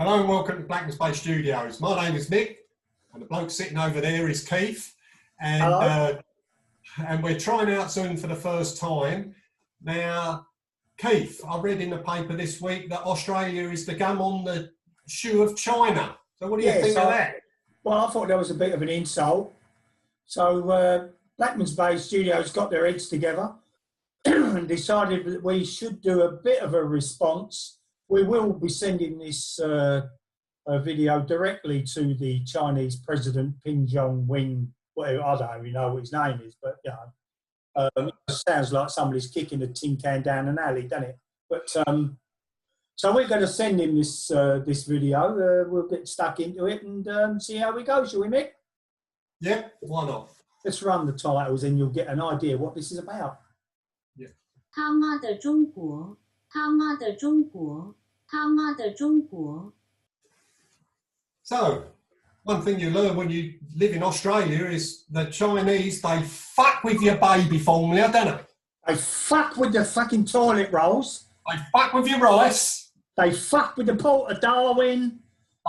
Hello and welcome to Blackmans Bay Studios. My name is Mick, and the bloke sitting over there is Keith. And we're trying out Zoom for the first time. Now, Keith, I read in the paper this week that Australia is the gum on the shoe of China. So what do you think of that? Well, I thought that was a bit of an insult. So Blackmans Bay Studios got their heads together and decided that we should do a bit of a response. We will be sending this video directly to the Chinese President Ping Jong-un, whatever, I don't even know what his name is, but you know, it sounds like somebody's kicking a tin can down an alley, doesn't it? But so we're going to send him this this video. We'll get stuck into it and see how we go, shall we, Mick? Yeah, why not? Let's run the titles and you'll get an idea what this is about. Yeah. 他妈的中国，他妈的中国，他妈的中国。 So, one thing you learn when you live in Australia is the Chinese, they fuck with your baby formula, don't they? They fuck with the fucking toilet rolls. They fuck with your rice. They fuck with the Port of Darwin.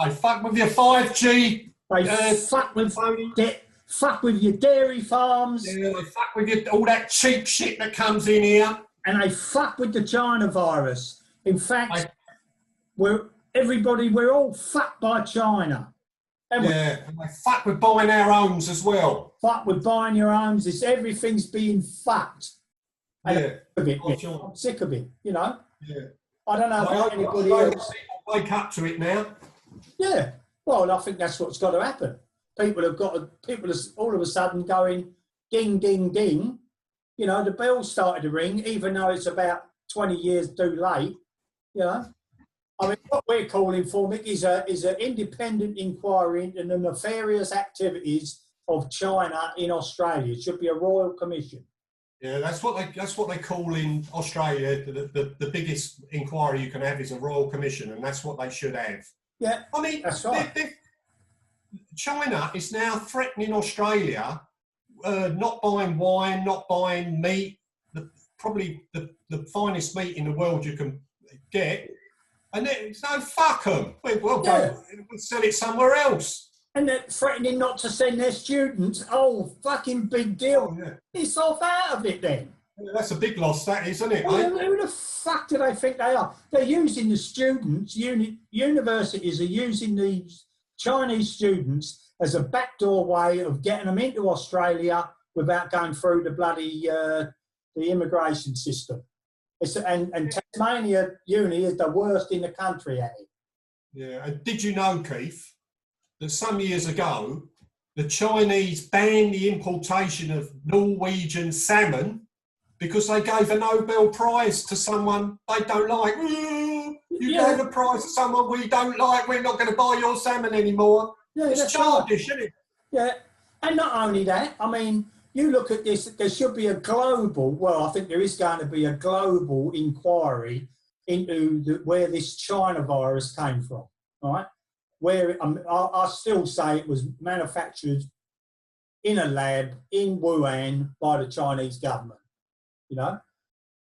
They fuck with your 5G. They fuck with your dairy farms. Yeah, they fuck with your, all that cheap shit that comes in here. And they fuck with the China virus. In fact, we're all fucked by China. Yeah, and they fuck with buying our homes as well. Fuck with buying your homes. Everything's being fucked. Yeah. I'm sick of it, you know. Yeah. I don't know about anybody else. People wake up to it now. Yeah. Well, I think that's what's got to happen. People are all of a sudden going ding, ding, ding. You know, the bell started to ring, even though it's about 20 years too late. You know, I mean, what we're calling for, Mick, is an independent inquiry into the nefarious activities of China in Australia. It should be a royal commission. Yeah, that's what they call in Australia. The biggest inquiry you can have is a royal commission, and that's what they should have. Yeah, I mean, that's right. China is now threatening Australia, not buying wine, not buying meat, probably the finest meat in the world you can get. And it's no, fuck them. We'll sell it somewhere else. And they're threatening not to send their students. Oh, fucking big deal. Oh, yeah. Piss off out of it then. Yeah, that's a big loss, that is, isn't it? Well, who the fuck do they think they are? They're using the students, universities are using these Chinese students as a backdoor way of getting them into Australia without going through the bloody the immigration system. And Tasmania Uni is the worst in the country at it. Yeah, and did you know, Keith, that some years ago, the Chinese banned the importation of Norwegian salmon because they gave a Nobel Prize to someone they don't like. You gave a prize to someone we don't like, we're not going to buy your salmon anymore. Yeah, it's childish, isn't it? Yeah, and not only that, I mean, you look at this, there should be a global, well, I think there is going to be a global inquiry into where this China virus came from, right? Where I still say it was manufactured in a lab in Wuhan by the Chinese government, you know?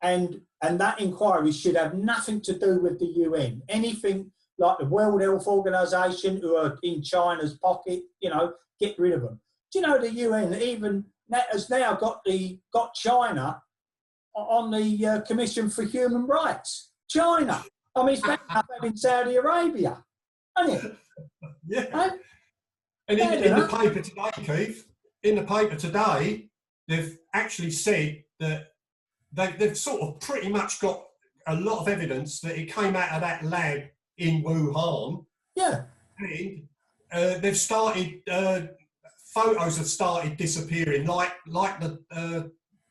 And that inquiry should have nothing to do with the UN. Anything like the World Health Organization who are in China's pocket, you know, get rid of them. Do you know the UN even has now got China on the Commission for Human Rights? China. I mean, it's back up in Saudi Arabia, isn't it? Yeah. Right? And in the paper today, Keith, in the paper today, they've actually said that they've sort of pretty much got a lot of evidence that it came out of that lab in Wuhan. Yeah. And they've started, photos have started disappearing, like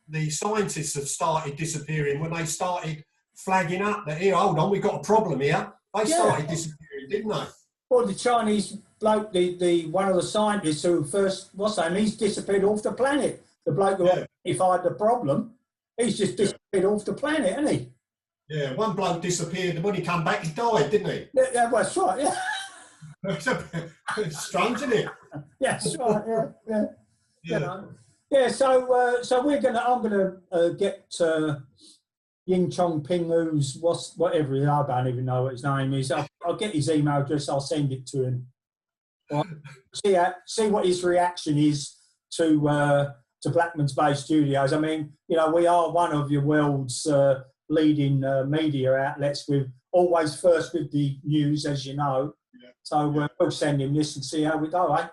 the scientists have started disappearing when they started flagging up that, here, hold on, we've got a problem here. They started disappearing, didn't they? Well, the Chinese bloke, the one of the scientists who first, he's disappeared off the planet. The bloke who identified the problem, he's just disappeared off the planet, hasn't he? Yeah, one bloke disappeared, and when he came back, he died, didn't he? Yeah, well, that's right, yeah. It's strange, isn't it? Yeah, that's right, yeah. You know. Yeah, so I'm gonna get Ying Chong Ping, who's whatever, I don't even know what his name is. I'll get his email address, I'll send it to him. Right. See what his reaction is to Blackmans Bay Studios. I mean, you know, we are one of your world's leading media outlets. We're always first with the news, as you know. Yeah. So we'll send him this and see how we go, eh?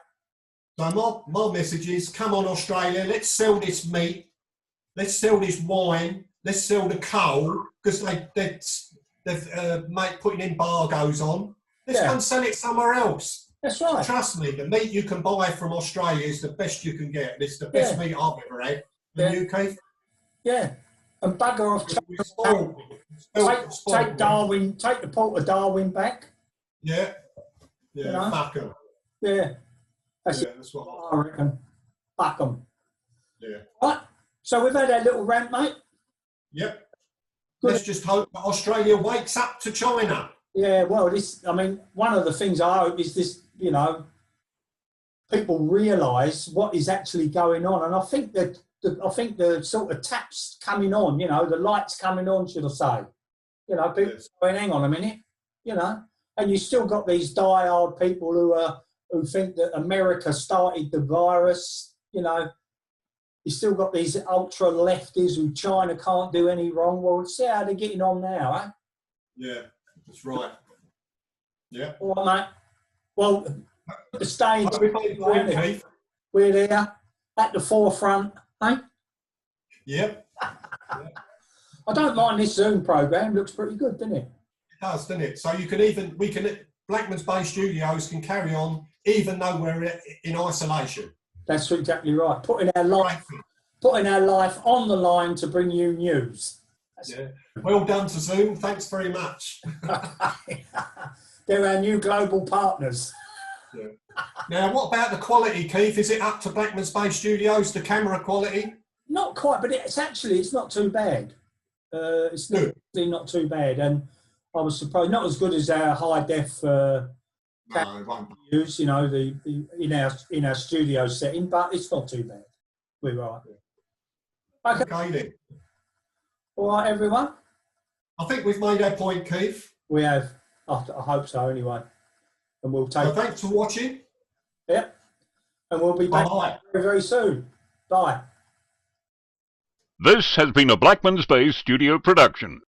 So my message is, come on Australia, let's sell this meat, let's sell this wine, let's sell the coal, because they've putting embargoes on. Let's go and sell it somewhere else. That's right. Trust me, the meat you can buy from Australia is the best you can get. It's the best meat I've ever had. The UK. Yeah. And bugger off. Take Darwin, take the port of Darwin back. Yeah. Yeah, you know? Fuck them. Yeah. That's what I reckon. Fuck them. Yeah. Right. So we've had our little rant, mate. Yep. Good. Let's just hope that Australia wakes up to China. Yeah, well, one of the things I hope is this, you know, people realise what is actually going on. And I think that the sort of taps coming on, you know, the lights coming on, should I say. You know, people going, hang on a minute, you know. And you still got these diehard people who think that America started the virus, you know. You still got these ultra lefties who China can't do any wrong. Well, see how they're getting on now, eh? Yeah, that's right. Yeah. All right, mate. Well, the stage, we're there at the forefront, eh? Yep. I don't mind this Zoom program. Looks pretty good, doesn't it? It does, doesn't it? So Blackmans Bay Studios can carry on even though we're in isolation. That's exactly right. Putting our life on the line to bring you news. Well done to Zoom. Thanks very much. They're our new global partners. Yeah. Now, what about the quality, Keith? Is it up to Blackmans Bay Studios, the camera quality? Not quite, but it's not too bad. It's not too bad, and I was surprised. Not as good as our high def use, you know, in our studio setting, but it's not too bad. We're right. Okay then. All right, everyone. I think we've made our point, Keith. We have. I hope so, anyway. And we'll take. So thanks for watching. Yep. And we'll be back very, very soon. Bye. This has been a Blackmans Bay Studio production.